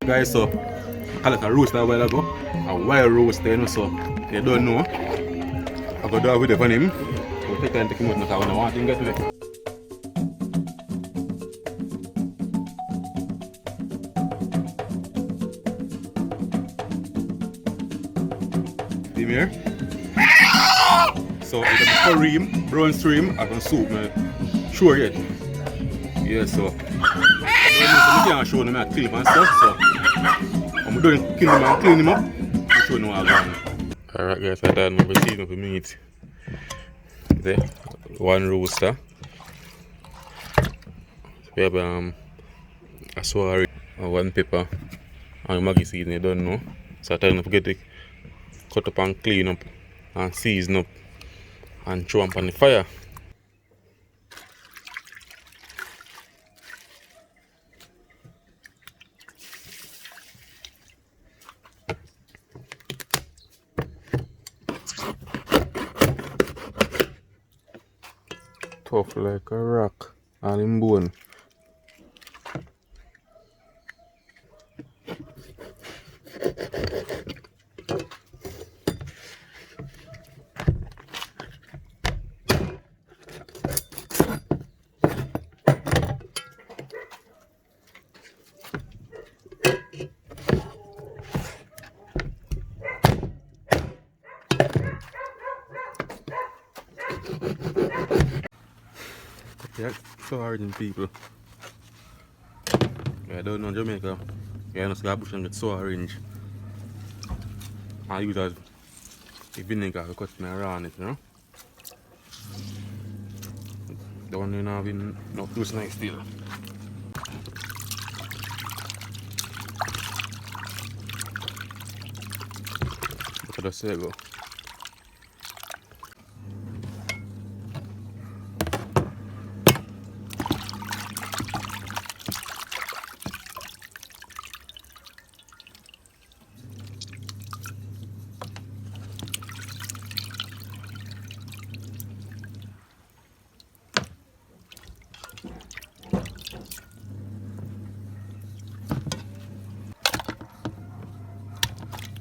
Guys, so I like a roaster a while ago, a wild roaster, you know, so you don't know. I got do a video on him. We'll take time to take him out because I want him to get to it. See me here? So it's a stream, brown stream, I can soup, man. Sure yet. Yeah, so I can't show them how to kill him and stuff, so I'm doing kill him and clean him up to show them how I'm going. Alright guys, I done my receiving for meat. There, one roaster. We have a sour, one pepper, and Maggi seasoning, you don't know. So I tell them to get it cut up and clean up and season up and throw them on the fire. Tough like a rock, all in bone. Yeah, so hard in people. Yeah, I don't know Jamaica. Yeah, I just got bush and get so orange. I use as the vinegar because I run it, you know. The one you know having no too nice still. Look at the sago.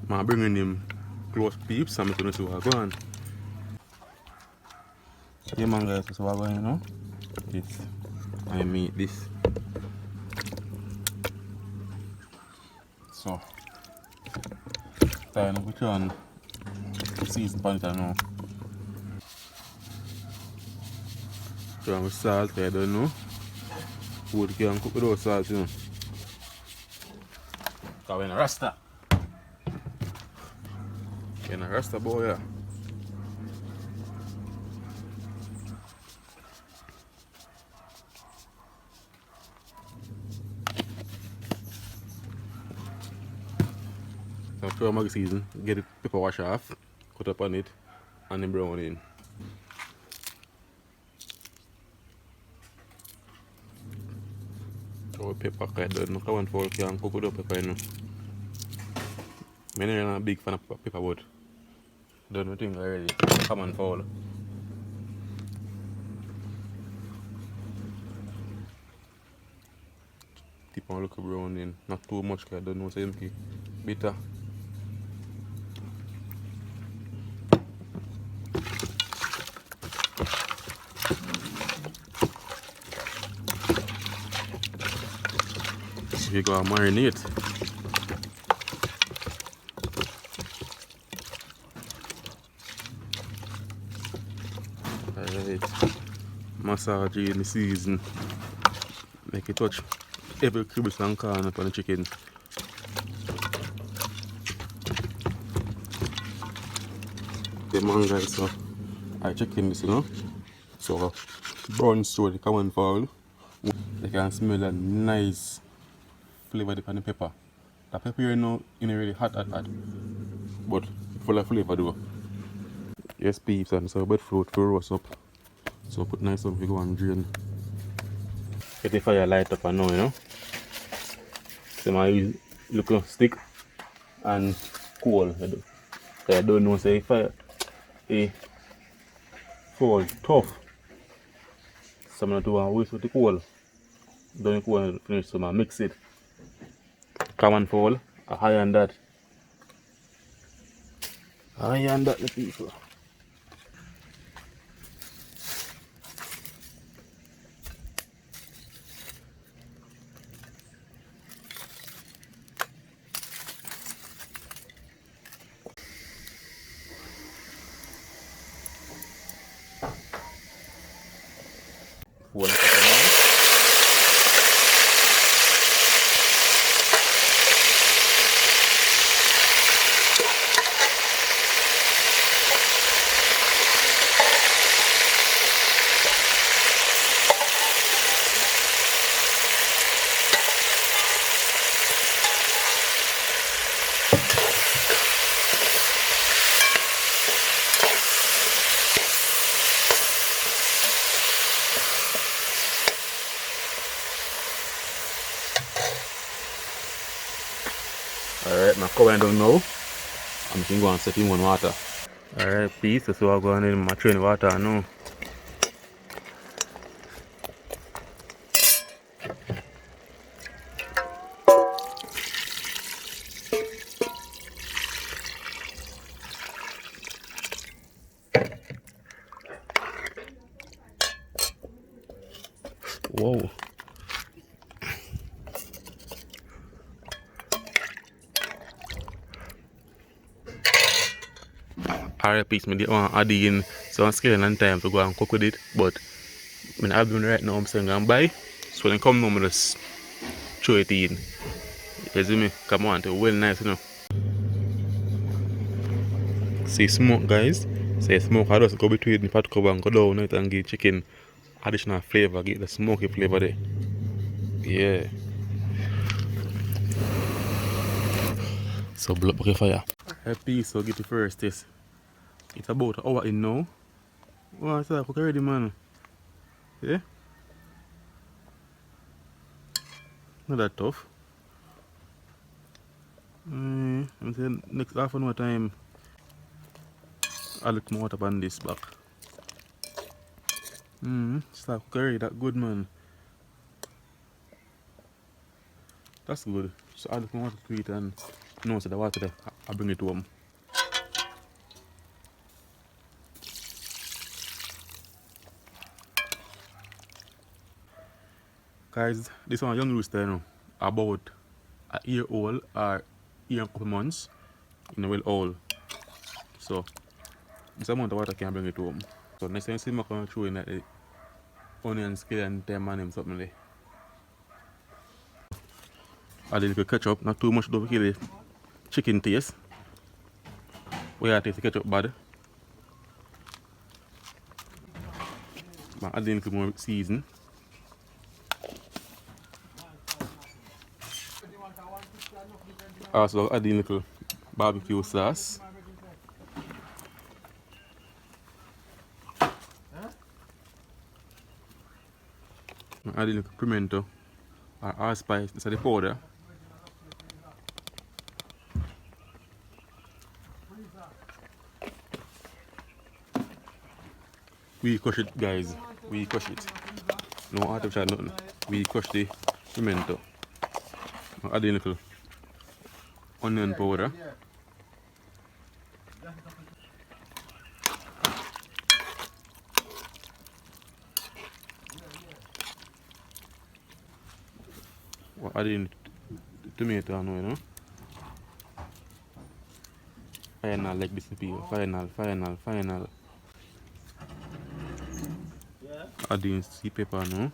I'm bringing him close peeps and I'm going to see what's going on. Yeah man guys, that's what's going on, you know. This, I made this. So, time to put on season pan it now. Put on with salt, I don't know. Food can cook without salt, you know. Because we're in a Rasta. In a Rasta boy, yeah. So throw Maggi season, get the pepper wash off, cut up on it, and then brown in. Throw pepper, I don't know, one for can cook without pepper, you know. I'm not a big fan of pepper, but don't know thing already. Come and fall. Tip on look brown in, not too much because I don't know say bitter. We go marinate. Massage in the season, make it touch every crevice and corner on the chicken. The man guys, so I chicken this, you know. So brown store the common fowl. They can smell a nice flavor on the pepper. The pepper you know in really hot, but full of flavor though. Yes peeps, and so breadfruit for roast up. So put nice up, we go and drain. Get the fire light up and now, you know. So I use little stick and coal. I don't know say fire fall tough. So I'm not doing waste with the coal. Don't coal finish, so I mix it. common fowl, higher than that. Higher than that, the people. Fowl, alright, my cover down now. I'm just going to set in one water. Alright, peace. So I'm going in my train water now. Whoa. Alright, peace. I want to add in some skill and time to go and cook with it. But when I'm doing right now, I'm saying I'm buy. So when I come home, I just throw it in. You see me? Come on, it's well nice, you know. See smoke, guys. Say smoke, I just go between the pot cover and go down it and give chicken additional flavor, get the smoky flavor there. Yeah. So blow up the fire. Alright, peace. So get the first taste. It's about an hour in now. Oh, it's cook already, man. Yeah? Not that tough. I'm saying next half an hour time, I'll look more water on this back. Start cook already, that good, man. That's good. So I'll look more water to it and no, so the water there, I'll bring it home. Guys, this one young rooster, you know, about a year old or year and a couple months, you know, well old. So this amount of water can bring it home. So next time you see me come through in that onion skill and thyme and something there. Add a little ketchup, not too much, don't kill the chicken taste. We have to taste the ketchup bad. But add a little more season. Also add a little barbecue sauce. Add a little pimento or allspice, this is the powder. We crush it, guys. We crush it. No artificial nothing. We crush the pimento. Add a little onion powder. We're adding tomato now, you know. Final like this, people. Final. Adding sea pepper now,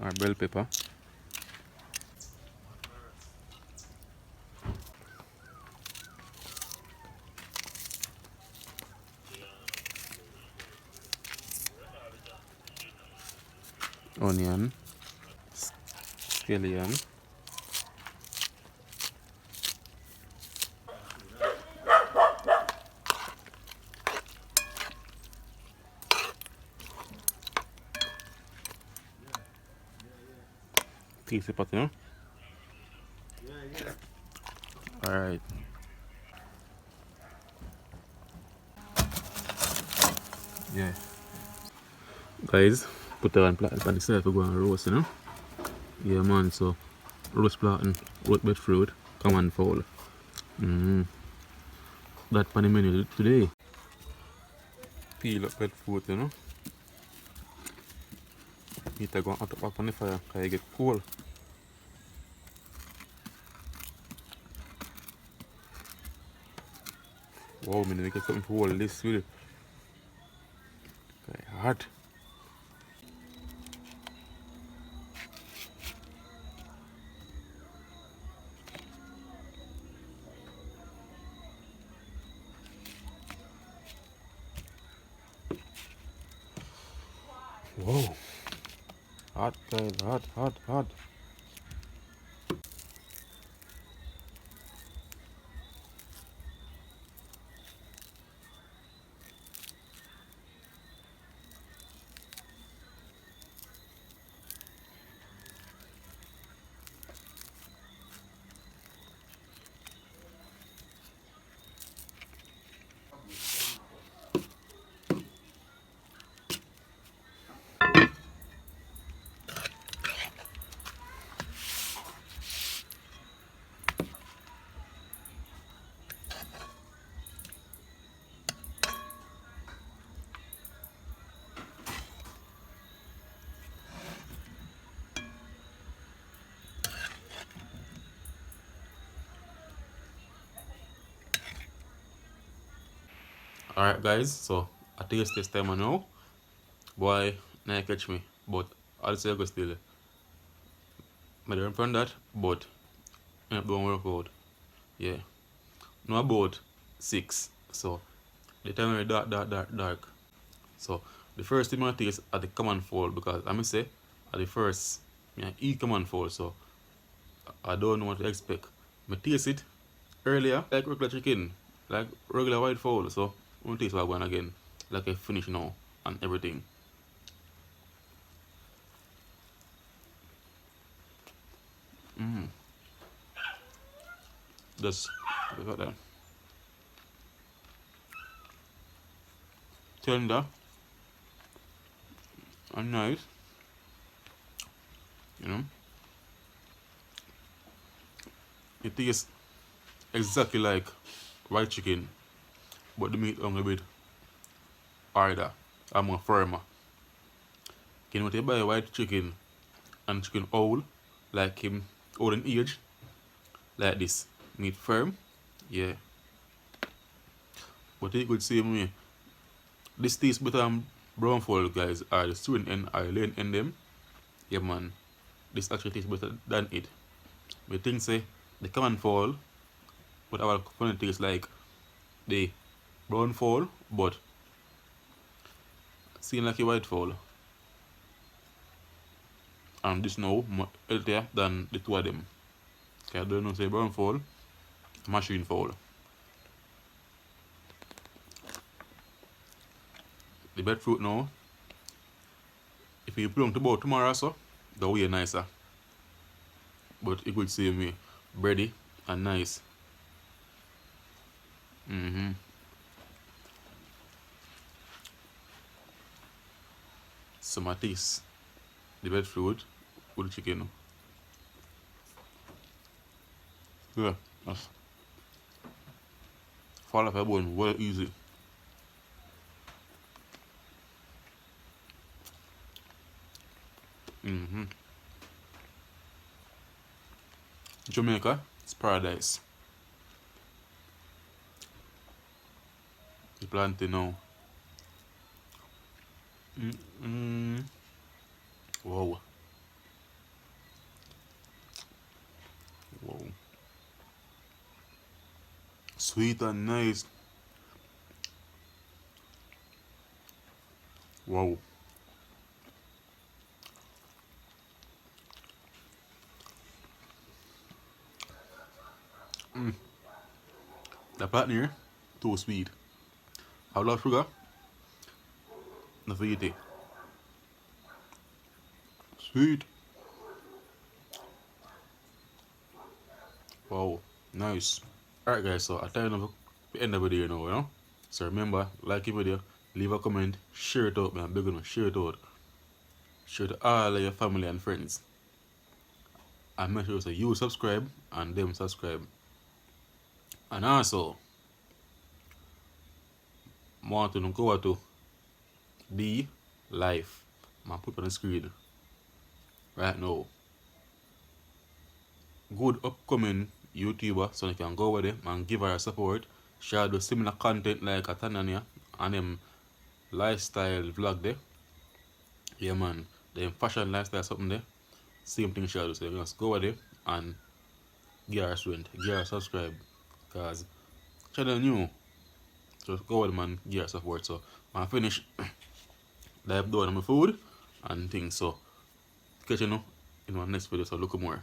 or bell pepper. Onion, scallion, tasty pot, you know. Alright. Yeah. Guys, put that on plate on the side to go and roast, you know. Yeah, man, so roast plantain, roast breadfruit, common fowl. That pan the menu today. Peel up breadfruit, you know. Heat go out up on the fire because it get cold. Wow, man, I get something to hold this with. Okay, hot. Whoa. Hot, guys, hot, hot, hot. Alright, guys, so I taste this time I know. Boy, now you catch me. But I'll say I go still. I don't from that, but it don't work out. Yeah. No about 6. So the time is dark, dark, dark, dark. So the first thing I taste at the common fold because I may say at the first eat common fold, so I don't know what to expect. I taste it earlier like regular chicken, like regular white fowl, so I'm gonna taste that one again. Like I finish now and everything. Just look at that. Tender and nice, you know. It tastes exactly like white chicken, but the meat a little bit harder and more firmer. Can you buy white chicken and chicken whole, like him old in age, like this, meat firm, yeah. But it could say me, this tastes better than brown fowl, guys, or the stewing end or laying end them. Yeah, man, this actually tastes better than it. But think say the common fowl, but our funny tastes like the brown fowl, but seem like a white fowl. And this now more healthier than the two of them. Okay, I don't know say brown fowl, machine fowl. The breadfruit now, if you put them to both tomorrow so, that way nicer. But it would save me bready and nice. So my taste the breadfruit with the chicken. Yeah, that's fall off a bone well easy. Jamaica, it's paradise. The planting now. Wow. Wow. Sweet and nice. Wow. The partner, too sweet. I love sugar. No for it. Sweet. Wow. Nice. Alright guys, so I tell you to end the video now, you know. So remember, like the video, leave a comment, share it out, man. Big one, share it out. Share it to all of your family and friends. And make sure so you subscribe and them subscribe. And also, want to go to the life. Man, put on the screen right now. Good upcoming YouTuber, so you can go over there and give her support. Share do similar content like Atanania and them lifestyle vlog there. Yeah man, them fashion lifestyle something there. Same thing she do. So you just go over there and give her a strength, give her a subscribe. Cause channel new. So go over there man, give her support. So I finish dive down on my food and things. So catch you know in my next video. So look more.